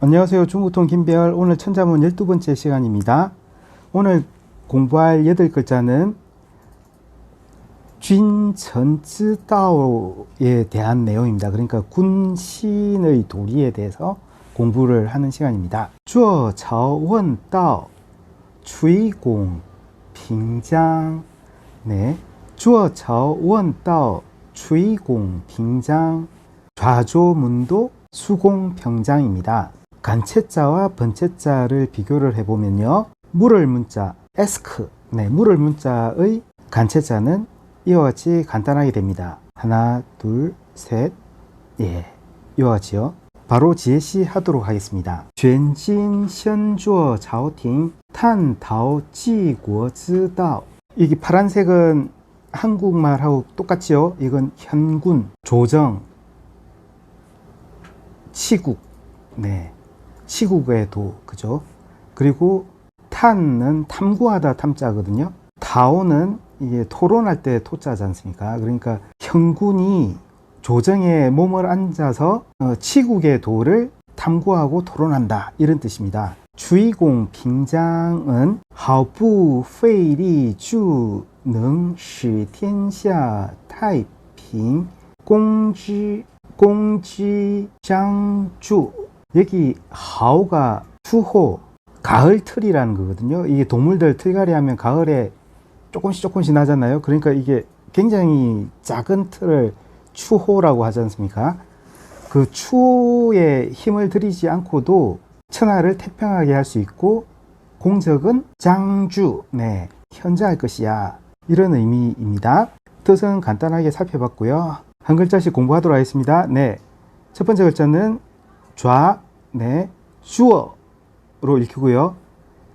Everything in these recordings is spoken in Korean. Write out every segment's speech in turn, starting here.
안녕하세요. 중국통 김배열. 오늘 천자문 12번째 시간입니다. 오늘 공부할 8글자는 쥔천지다오에 대한 내용입니다. 그러니까 군신의 도리에 대해서 공부를 하는 시간입니다. 坐朝问道 추이공 빙장. 네, 坐朝问道 추이공 빙장. 좌조문도 수공평장입니다. 간체자와 번체자를 비교를 해보면요. 물을 문자 에스크, 물을 문자의 간체자는 이와 같이 간단하게 됩니다. 하나, 둘, 셋, 이와 같이요. 바로 지혜시 하도록 하겠습니다. 全金先坐朝廷探讨治国之道. 이게 파란색은 한국말하고 똑같지요. 이건 현군, 조정, 치국, 치국의 도, 그죠? 그리고 탄은 탐구하다 탐자거든요. 다오는 이게 토론할 때 토자지 않습니까? 그러니까 현군이 조정에 몸을 앉아서 치국의 도를 탐구하고 토론한다, 이런 뜻입니다. 주의공 빙장은 毫不费力就能使天下太平공지장주. 여기 하오가 추호, 가을 틀이라는 거거든요. 이게 동물들 틀갈이 하면 가을에 조금씩 나잖아요. 그러니까 이게 굉장히 작은 틀을 추호라고 하지 않습니까? 그 추호에 힘을 들이지 않고도 천하를 태평하게 할 수 있고, 공적은 장주, 현저할 것이야, 이런 의미입니다. 뜻은 간단하게 살펴봤고요. 한 글자씩 공부하도록 하겠습니다. 첫 번째 글자는 좌, 주어로 읽히고요.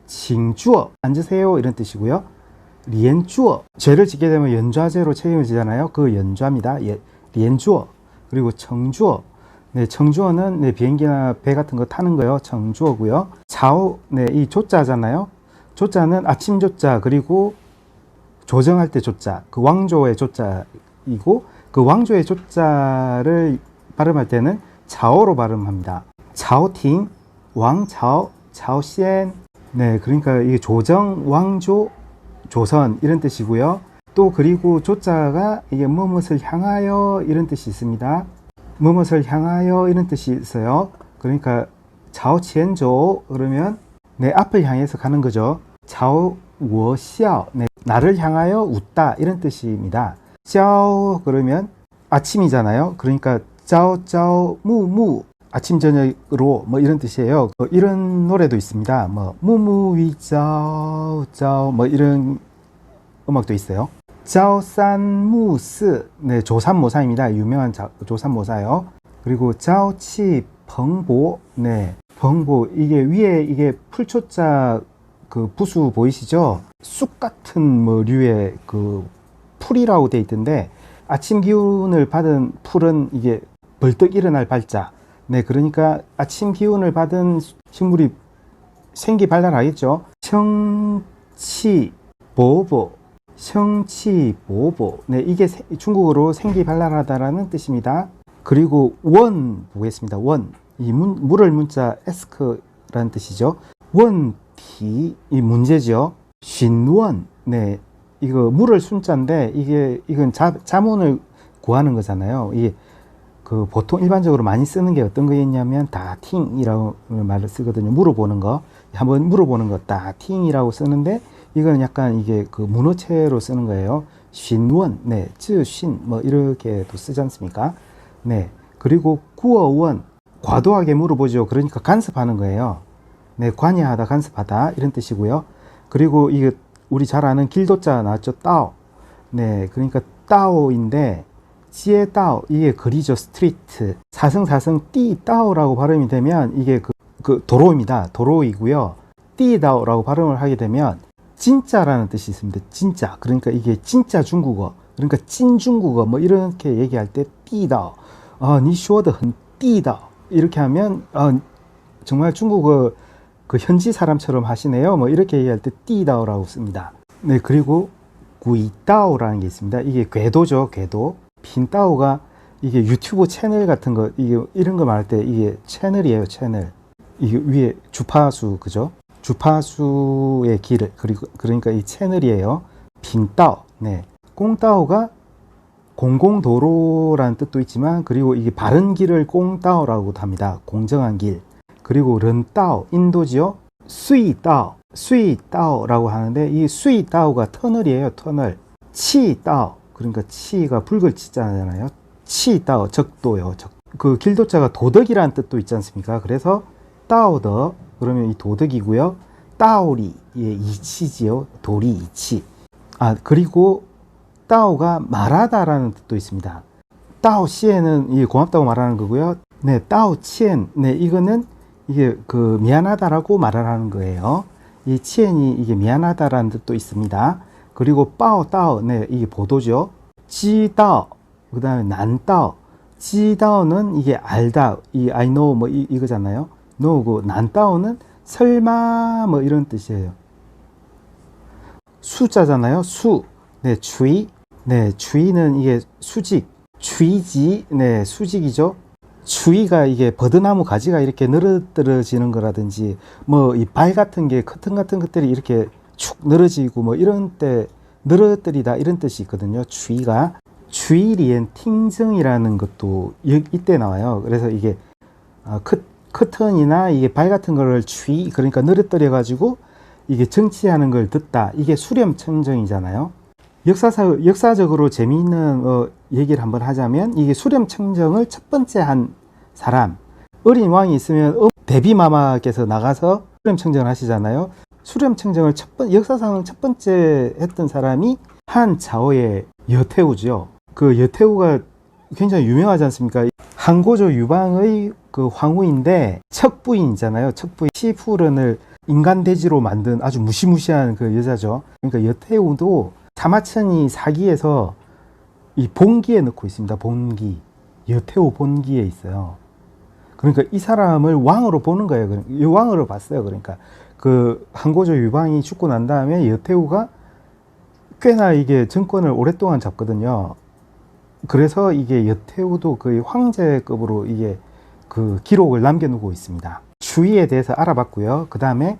칭주어, 앉으세요, 이런 뜻이고요. 리엔주어, 죄를 짓게 되면 연좌죄로 책임을 지잖아요. 그 연좌입니다. 리엔주어. 그리고 청주어, 청주어는 비행기나 배 같은 거 타는 거요. 청주어고요. 자오, 이 조자잖아요. 조자는 아침 조자, 그리고 조정할 때 조자, 그 왕조의 조자이고, 그 왕조의 조자를 발음할 때는 자오로 발음합니다. 자오팅, 왕자오, 자오시엔. 그러니까 이게 조정, 왕조, 조선, 이런 뜻이고요. 또 그리고 조자가 이게 무엇을 향하여, 이런 뜻이 있습니다. 무엇을 향하여, 이런 뜻이 있어요. 그러니까 자오치엔조, 그러면 앞을 향해서 가는 거죠. 자오워샤오, 나를 향하여 웃다, 이런 뜻입니다. 짜오, 그러면 아침이잖아요. 그러니까 짜오 무무, 아침 저녁으로, 이런 뜻이에요. 이런 노래도 있습니다. 무무위 짜오 이런 음악도 있어요. 짜오산무스, 조산모사입니다. 유명한 조산모사요. 그리고 짜오치 벙보, 벙보, 이게 위에 이게 풀초자 그 부수 보이시죠? 쑥 같은 류의 그 풀이라고 돼 있던데, 아침 기운을 받은 풀은 이게 벌떡 일어날 발자. 그러니까 아침 기운을 받은 식물이 생기 발랄하겠죠. 청치보보, 청치보보. 이게 중국어로 생기 발랄하다라는 뜻입니다. 그리고 원 보겠습니다. 원, 이 물을 문자 에스크라는 뜻이죠. 원티, 이 문제죠. 신원, 이거 물을 순자인데 이건 자문을 구하는 거잖아요. 이게 그 보통 일반적으로 많이 쓰는 게 어떤 거였냐면 다팅이라고 말을 쓰거든요. 물어보는 거, 한번 물어보는 거 다팅이라고 쓰는데, 이건 약간 이게 그 문어체로 쓰는 거예요. 신원, 쯔신, 이렇게도 쓰지 않습니까? 그리고 구어원, 과도하게 물어보죠. 그러니까 간섭하는 거예요. 관여하다, 간섭하다, 이런 뜻이고요. 그리고 이게 우리 잘 아는 길도자 나왔죠. 따오. 그러니까 따오인데, 지에따오, 이게 거리죠. 스트리트. 사성사성 띠따오라고 발음이 되면 이게 그 도로입니다. 도로이고요. 띠다오라고 발음을 하게 되면 진짜라는 뜻이 있습니다. 진짜. 그러니까 이게 진짜 중국어, 그러니까 찐 중국어, 이렇게 얘기할 때 띠다오, 니 쇼더 헌 띠다오, 이렇게 하면 정말 중국어 그 현지 사람처럼 하시네요. 이렇게 얘기할 때 띠다오라고 씁니다. 그리고 구이따오라는 게 있습니다. 이게 궤도죠. 궤도. 빈따오가 이게 유튜브 채널 같은 거, 이런 거 말할 때 이게 채널이에요. 채널. 이 위에 주파수, 그죠? 주파수의 길을, 그리고 그러니까 이 채널이에요. 빙따오. 네. 꽁따오가 공공도로라는 뜻도 있지만, 그리고 이게 바른 길을 꽁따오라고도 합니다. 공정한 길. 그리고 른따오, 인도지요. 수이따오, 수이따오라고 하는데, 이 수이따오가 터널이에요. 터널. 치따오, 그러니까 치가 붉을 치자잖아요. 치따오, 적도요. 그 길도자가 도덕이라는 뜻도 있지 않습니까? 그래서 따오더, 그러면 이 도덕이고요. 따오리, 예, 이치지요. 도리, 이치. 아, 그리고 따오가 말하다라는 뜻도 있습니다. 따오 시에는 이 고맙다고 말하는 거고요. 네, 따오 치엔, 네, 이거는 이게 그 미안하다라고 말을 하는 거예요. 이 치엔이 이게 미안하다라는 뜻도 있습니다. 그리고 빠오 따오, 네, 이게 보도죠. 지따오, 그 다음에 난따오. 지따오는 이게 알다, 이 I know 뭐 이거잖아요. know고, 난따오는 설마 뭐 이런 뜻이에요. 수자잖아요. 수. 네, 주의. 네, 주의는 이게 수직. 주의지. 네, 수직이죠. 주의가 이게 버드나무 가지가 이렇게 늘어뜨려지는 거라든지, 뭐 이 발 같은 게 커튼 같은 것들이 이렇게 축 늘어지고 뭐 이런 때 늘어뜨리다 이런 뜻이 있거든요. 주의가. 주의리엔 팅정이라는 것도 이때 나와요. 그래서 이게 커튼이나 이게 발 같은 거를 주의, 그러니까 늘어뜨려 가지고 이게 정치하는 걸 듣다. 이게 수렴청정이잖아요. 역사적으로 재미있는 얘기를 한번 하자면, 이게 수렴청정을 첫 번째 한 사람, 어린 왕이 있으면 대비마마께서 나가서 수렴청정을 하시잖아요. 수렴청정을 역사상 첫 번째 했던 사람이 한 자오의 여태우죠. 그 여태우가 굉장히 유명하지 않습니까? 한고조 유방의 그 황후인데 척부인이잖아요. 척부인. 시푸른을 인간돼지로 만든 아주 무시무시한 그 여자죠. 그러니까 여태우도 사마천이 사기에서 이 본기에 넣고 있습니다. 본기. 여태우 본기에 있어요. 그러니까 이 사람을 왕으로 보는 거예요. 이 왕으로 봤어요. 그러니까 그 한고조 유방이 죽고 난 다음에 여태우가 꽤나 이게 정권을 오랫동안 잡거든요. 그래서 이게 여태우도 거의 황제급으로 이게 그 기록을 남겨놓고 있습니다. 주의에 대해서 알아봤고요. 그 다음에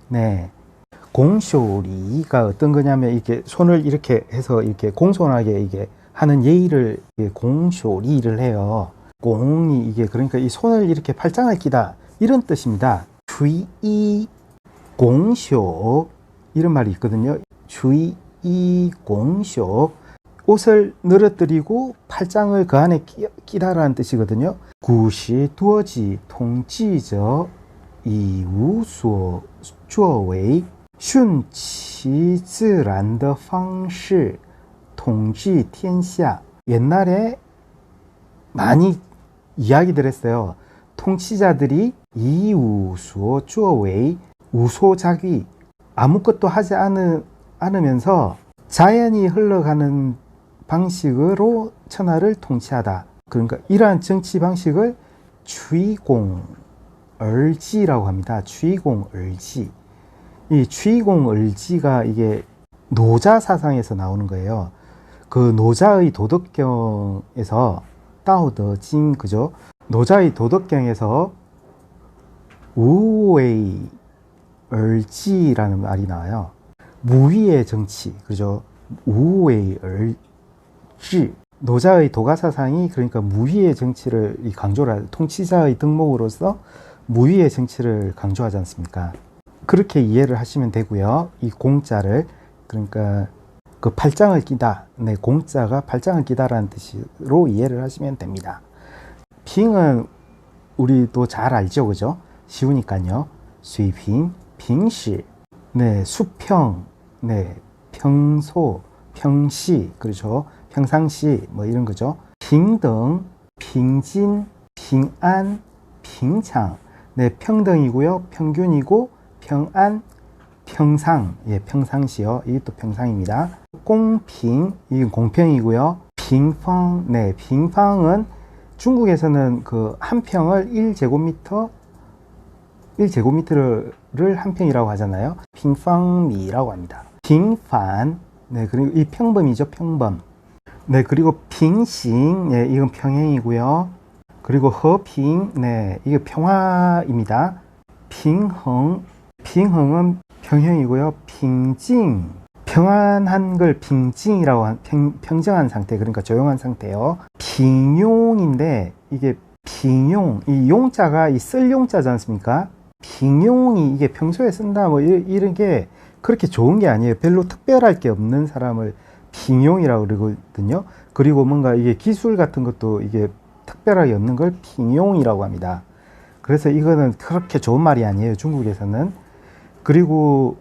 네. 공쇼리가 어떤 거냐면, 이렇게 손을 이렇게 해서 이렇게 공손하게 이게 하는 예의를 공쇼리를 해요. 공이 이게 그러니까 이 손을 이렇게 팔짱을 끼다 이런 뜻입니다. 주의 공쇼 이런 말이 있거든요. 주의 공쇼, 옷을 늘어뜨리고 팔짱을 그 안에 끼다라는 뜻이거든요. 구시 두어지 통지저 이우소 조웨이 顺其自然的方式统治天下. 옛날에 많이 이야기들 했어요. 통치자들이 이우소 조웨이, 우소자귀, 아무것도 하지 않으면서 자연이 흘러가는 방식으로 천하를 통치하다. 그러니까 이러한 정치 방식을 취공을지라고 합니다. 취공을지. 이 취공을지가 이게 노자 사상에서 나오는 거예요. 그 노자의 도덕경에서 따오더징, 그죠? 노자의 도덕경에서 우웨이 을지라는 말이 나와요. 무위의 정치, 그죠? 우웨이 을지. 노자의 도가 사상이 그러니까 무위의 정치를 강조를, 통치자의 덕목으로서 무위의 정치를 강조하지 않습니까? 그렇게 이해를 하시면 되고요. 이 공자를, 그러니까 그 팔짱을 끼다, 네, 공자가 팔짱을 끼다라는 뜻으로 이해를 하시면 됩니다. 빙은 우리도 잘 알죠, 그죠? 쉬우니까요. 수이빙, 빙시, 네, 수평, 네, 평소, 평시, 그렇죠? 평상시, 뭐 이런 거죠.平等, 빙진, 빙안, 빙창, 네, 평등이고요, 평균이고, 평안, 평상, 예, 평상시요. 이것도 평상입니다. 공평, 이건 공평이고요. 빙팡, 네, 빙팡은 중국에서는 그 한 평을 1제곱미터를 한 평이라고 하잖아요. 빙팡미라고 합니다. 빙판, 네, 그리고 이 평범이죠, 평범. 네, 그리고 빙싱, 예, 이건 평행이고요. 그리고 허핑, 네, 이게 평화입니다. 핑흥, 핑흥은 평형이고요. 핑징, 평안한 걸 핑징이라고 평정한 상태, 그러니까 조용한 상태요. 핑용인데 이게 핑용, 이 용자가 이 쓸 용자지 않습니까? 핑용이 이게 평소에 쓴다 뭐 이런 게 그렇게 좋은 게 아니에요. 별로 특별할 게 없는 사람을 핑용이라고 그러거든요. 그리고 뭔가 이게 기술 같은 것도 이게 특별하게 없는 걸 핑용이라고 합니다. 그래서 이거는 그렇게 좋은 말이 아니에요, 중국에서는. 그리고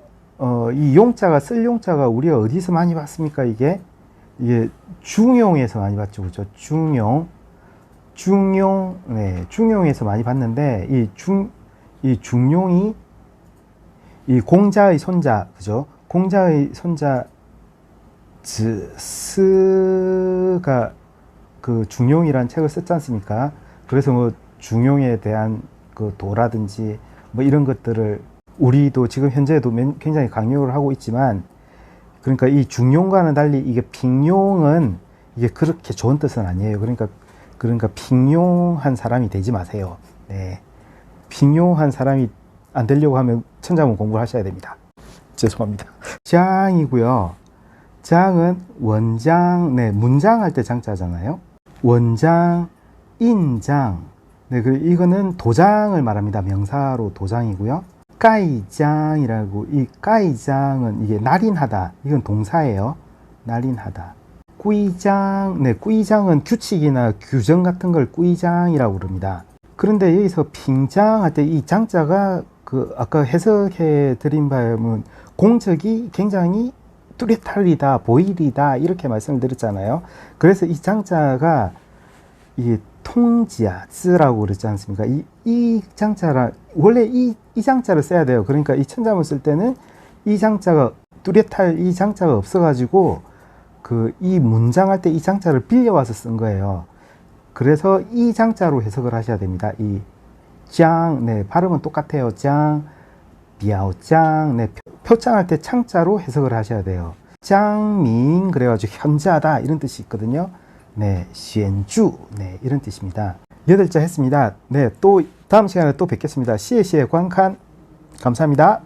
이 용자가, 쓸 용자가 우리가 어디서 많이 봤습니까? 이게 중용에서 많이 봤죠, 그죠? 중용, 네, 중용에서 많이 봤는데 이 중용이 이 공자의 손자, 그죠? 공자의 손자 스가 그 중용이라는 책을 썼지 않습니까? 그래서 뭐 중용에 대한 그 도라든지 뭐 이런 것들을 우리도 지금 현재도 굉장히 강요를 하고 있지만, 그러니까 이 중용과는 달리 이게 핑용은 이게 그렇게 좋은 뜻은 아니에요. 그러니까 핑용한 사람이 되지 마세요. 네. 핑용한 사람이 안 되려고 하면 천자문 공부를 하셔야 됩니다. 죄송합니다. 장이고요. 장은 원장, 네, 문장 할 때 장자잖아요. 원장, 인장. 네, 이거는 도장을 말합니다. 명사로 도장이고요. 까이장이라고, 이 까이장은 이게 날인하다. 이건 동사예요. 날인하다. 꾸이장, 네, 꾸이장은 규칙이나 규정 같은 걸 꾸이장이라고 부릅니다. 그런데 여기서 핑장 할 때 이 장자가 아까 해석해 드린 바에 의하면 공적이 굉장히 뚜렷하리다, 보이리다, 이렇게 말씀을 드렸잖아요. 그래서 이 장자가 이게 통지야, 즈라고 그러지 않습니까? 이 장자라, 원래 이 장자를 써야 돼요. 그러니까 이 천자문 쓸 때는 이 장자가, 뚜렷할 이 장자가 없어가지고, 이 문장 할 때 이 장자를 빌려와서 쓴 거예요. 그래서 이 장자로 해석을 하셔야 됩니다. 이 장, 네, 발음은 똑같아요. 장, 비아오장, 네, 표창할 때 창자로 해석을 하셔야 돼요. 장민, 그래가지고 현자다, 이런 뜻이 있거든요. 네, 시엔주, 네, 이런 뜻입니다. 8자 했습니다. 네, 또 다음 시간에 또 뵙겠습니다. 시에 관칸, 감사합니다.